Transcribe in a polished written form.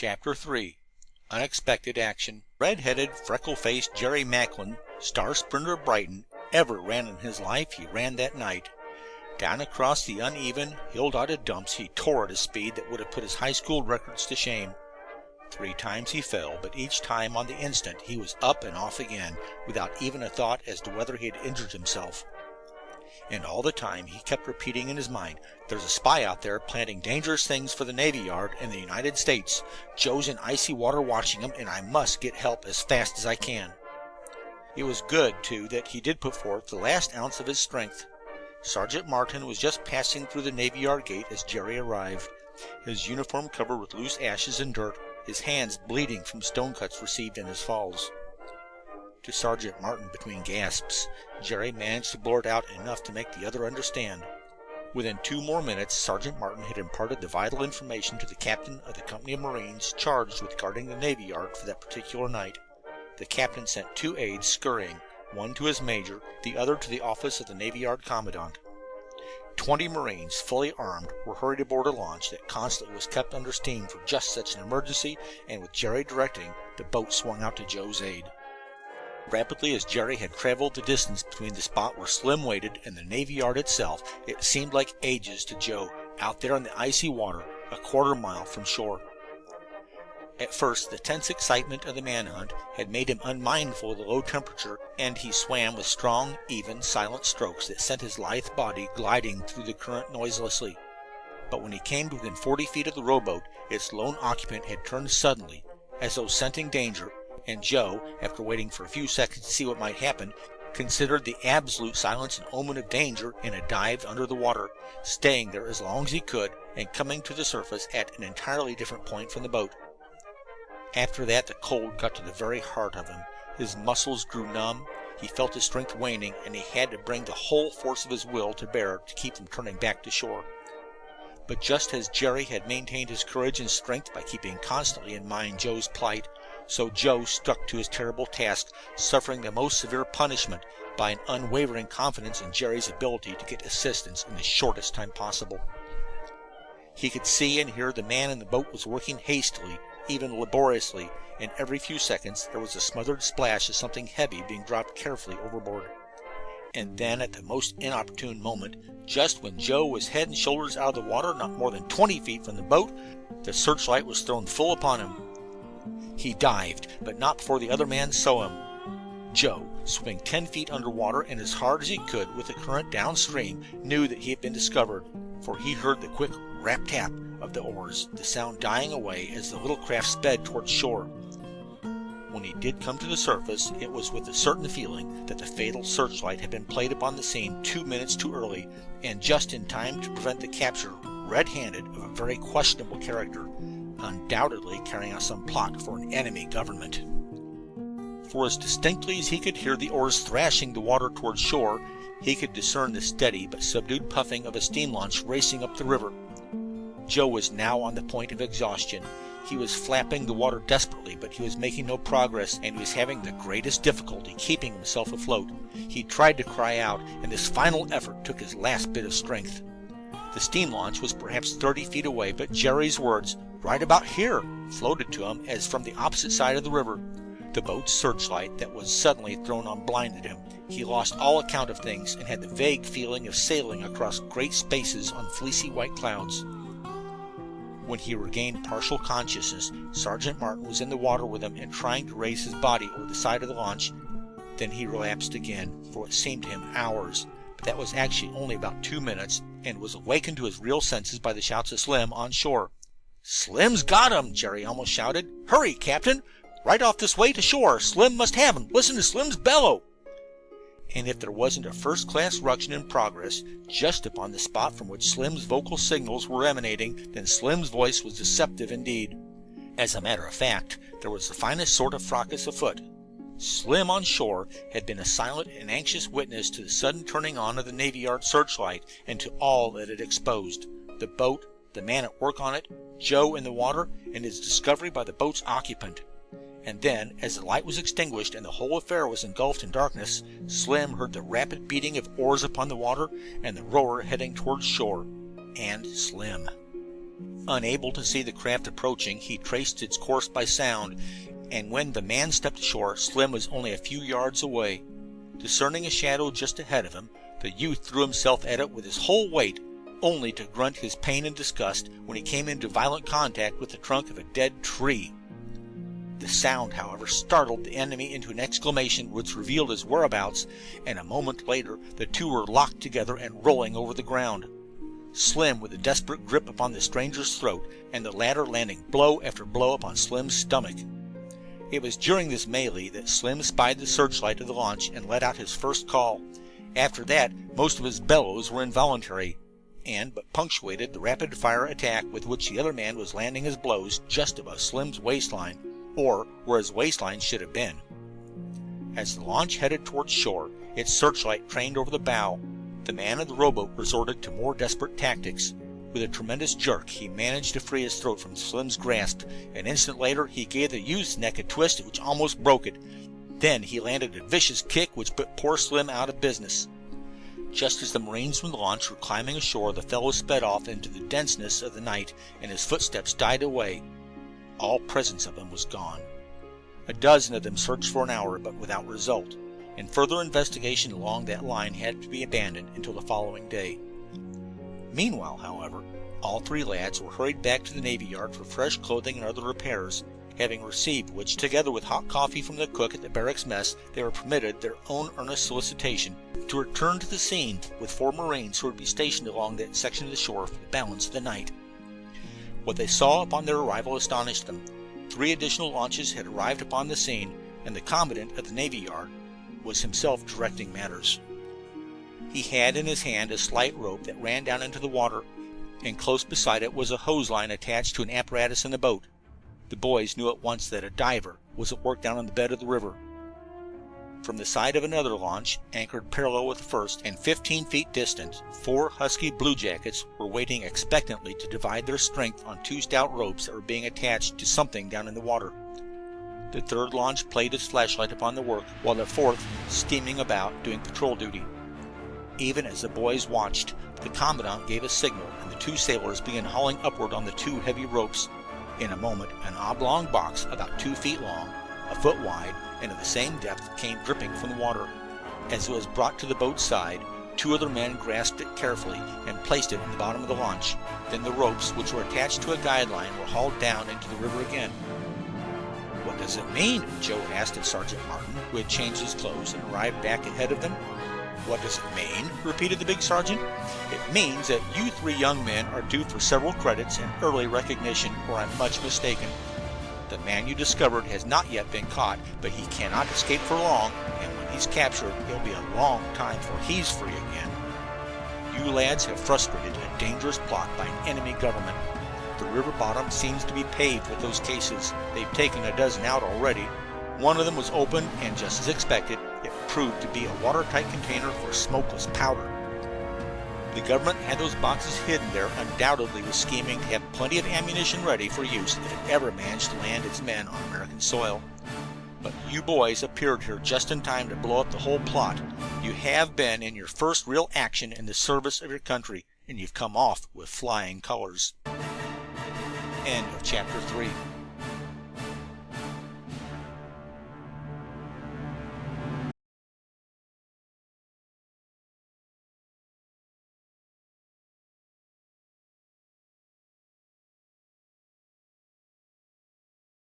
Chapter 3 Unexpected Action. Red-headed, freckle-faced Jerry Macklin, star sprinter of Brighton, ever ran in his life, he ran that night. Down across the uneven, hill-dotted dumps he tore at a speed that would have put his high school records to shame. 3 times he fell, but each time on the instant he was up and off again, without even a thought as to whether he had injured himself. And all the time he kept repeating in his mind, "There's a spy out there planting dangerous things for the Navy Yard and the United States. Joe's in icy water watching him, and I must get help as fast as I can." It was good, too, that he did put forth the last ounce of his strength. Sergeant Martin was just passing through the Navy Yard gate as Jerry arrived, his uniform covered with loose ashes and dirt, his hands bleeding from stone cuts received in his falls. To Sergeant Martin, between gasps, Jerry managed to blurt out enough to make the other understand. Within 2 more minutes Sergeant Martin had imparted the vital information to the captain of the company of Marines charged with guarding the Navy Yard for that particular night. The captain sent 2 aides scurrying, one to his major, the other to the office of the Navy Yard commandant. 20 Marines, fully armed, were hurried aboard a launch that constantly was kept under steam for just such an emergency, and with Jerry directing, the boat swung out to Joe's aid. Rapidly as Jerry had traveled the distance between the spot where Slim waited and the Navy Yard itself, it seemed like ages to Joe, out there in the icy water, a quarter-mile from shore. At first, the tense excitement of the manhunt had made him unmindful of the low temperature, and he swam with strong, even, silent strokes that sent his lithe body gliding through the current noiselessly. But when he came to within 40 feet of the rowboat, its lone occupant had turned suddenly, as though scenting danger, and Joe, after waiting for a few seconds to see what might happen, considered the absolute silence an omen of danger and dived under the water, staying there as long as he could and coming to the surface at an entirely different point from the boat. After that the cold got to the very heart of him. His muscles grew numb, he felt his strength waning, and he had to bring the whole force of his will to bear to keep from turning back to shore. But just as Jerry had maintained his courage and strength by keeping constantly in mind Joe's plight, so Joe stuck to his terrible task, suffering the most severe punishment by an unwavering confidence in Jerry's ability to get assistance in the shortest time possible. He could see and hear the man in the boat was working hastily, even laboriously, and every few seconds there was a smothered splash of something heavy being dropped carefully overboard. And then, at the most inopportune moment, just when Joe was head and shoulders out of the water, not more than 20 feet from the boat, the searchlight was thrown full upon him. He dived, but not before the other man saw him. Joe, swimming 10 feet underwater and as hard as he could with the current downstream, knew that he had been discovered, for he heard the quick rap-tap of the oars, the sound dying away as the little craft sped toward shore. When he did come to the surface, it was with a certain feeling that the fatal searchlight had been played upon the scene 2 minutes too early, and just in time to prevent the capture, red-handed, of a very questionable character, undoubtedly carrying out some plot for an enemy government. For as distinctly as he could hear the oars thrashing the water toward shore, he could discern the steady but subdued puffing of a steam launch racing up the river. Joe was now on the point of exhaustion. He was flapping the water desperately, but he was making no progress, and he was having the greatest difficulty keeping himself afloat. He tried to cry out, and this final effort took his last bit of strength. The steam launch was perhaps 30 feet away, but Jerry's words, "Right about here," floated to him as from the opposite side of the river. The boat's searchlight that was suddenly thrown on blinded him. He lost all account of things and had the vague feeling of sailing across great spaces on fleecy white clouds. When he regained partial consciousness, Sergeant Martin was in the water with him and trying to raise his body over the side of the launch. Then he relapsed again, for it seemed to him hours, but that was actually only about 2 minutes, and was awakened to his real senses by the shouts of Slim on shore. "Slim's got him!" Jerry almost shouted. "Hurry, Captain! Right off this way to shore! Slim must have him! Listen to Slim's bellow!" And if there wasn't a first-class ruction in progress just upon the spot from which Slim's vocal signals were emanating, then Slim's voice was deceptive indeed. As a matter of fact, there was the finest sort of fracas afoot. Slim on shore had been a silent and anxious witness to the sudden turning on of the Navy Yard searchlight and to all that it exposed: the boat, the man at work on it, Joe in the water, and his discovery by the boat's occupant. And then, as the light was extinguished and the whole affair was engulfed in darkness, Slim heard the rapid beating of oars upon the water and the rower heading toward shore. And Slim. Unable to see the craft approaching, he traced its course by sound, and when the man stepped ashore, Slim was only a few yards away. Discerning a shadow just ahead of him, the youth threw himself at it with his whole weight, only to grunt his pain and disgust when he came into violent contact with the trunk of a dead tree. The sound, however, startled the enemy into an exclamation which revealed his whereabouts, and a moment later the two were locked together and rolling over the ground. Slim with a desperate grip upon the stranger's throat, and the latter landing blow after blow upon Slim's stomach. It was during this melee that Slim spied the searchlight of the launch and let out his first call. After that, most of his bellows were involuntary, and but punctuated the rapid-fire attack with which the other man was landing his blows just above Slim's waistline, or where his waistline should have been. As the launch headed towards shore, its searchlight trained over the bow, the man of the rowboat resorted to more desperate tactics. With a tremendous jerk, he managed to free his throat from Slim's grasp. An instant later, he gave the youth's neck a twist which almost broke it. Then he landed a vicious kick which put poor Slim out of business. Just as the Marines from the launch were climbing ashore, the fellow sped off into the denseness of the night, and his footsteps died away. All presence of them was gone. A dozen of them searched for an hour, but without result, and further investigation along that line had to be abandoned until the following day. Meanwhile, however, all three lads were hurried back to the Navy Yard for fresh clothing and other repairs, having received which, together with hot coffee from the cook at the barracks mess, they were permitted their own earnest solicitation to return to the scene with 4 Marines who would be stationed along that section of the shore for the balance of the night. What they saw upon their arrival astonished them. 3 additional launches had arrived upon the scene, and the commandant of the Navy Yard was himself directing matters. He had in his hand a slight rope that ran down into the water, and close beside it was a hose line attached to an apparatus in the boat. The boys knew at once that a diver was at work down on the bed of the river. From the side of another launch, anchored parallel with the first and 15 feet distant, 4 husky bluejackets were waiting expectantly to divide their strength on 2 stout ropes that were being attached to something down in the water. The third launch played its flashlight upon the work, while the fourth steaming about doing patrol duty. Even as the boys watched, the commandant gave a signal, and the 2 sailors began hauling upward on the 2 heavy ropes. In a moment, an oblong box about 2 feet long, a foot wide, and of the same depth came dripping from the water. As it was brought to the boat's side, 2 other men grasped it carefully and placed it in the bottom of the launch. Then the ropes, which were attached to a guide line, were hauled down into the river again. "What does it mean?" Joe asked of Sergeant Martin, who had changed his clothes and arrived back ahead of them. "What does it mean?" repeated the big sergeant. "It means that you 3 young men are due for several credits and early recognition, or I'm much mistaken. The man you discovered has not yet been caught, but he cannot escape for long, and when he's captured, it'll be a long time before he's free again. You lads have frustrated a dangerous plot by an enemy government. The river bottom seems to be paved with those cases. They've taken a dozen out already. One of them was opened, and just as expected, it proved to be a watertight container for smokeless powder. The government had those boxes hidden there, undoubtedly with scheming to have plenty of ammunition ready for use if it ever managed to land its men on American soil. But you boys appeared here just in time to blow up the whole plot. You have been in your first real action in the service of your country, and you've come off with flying colors." End of chapter 3.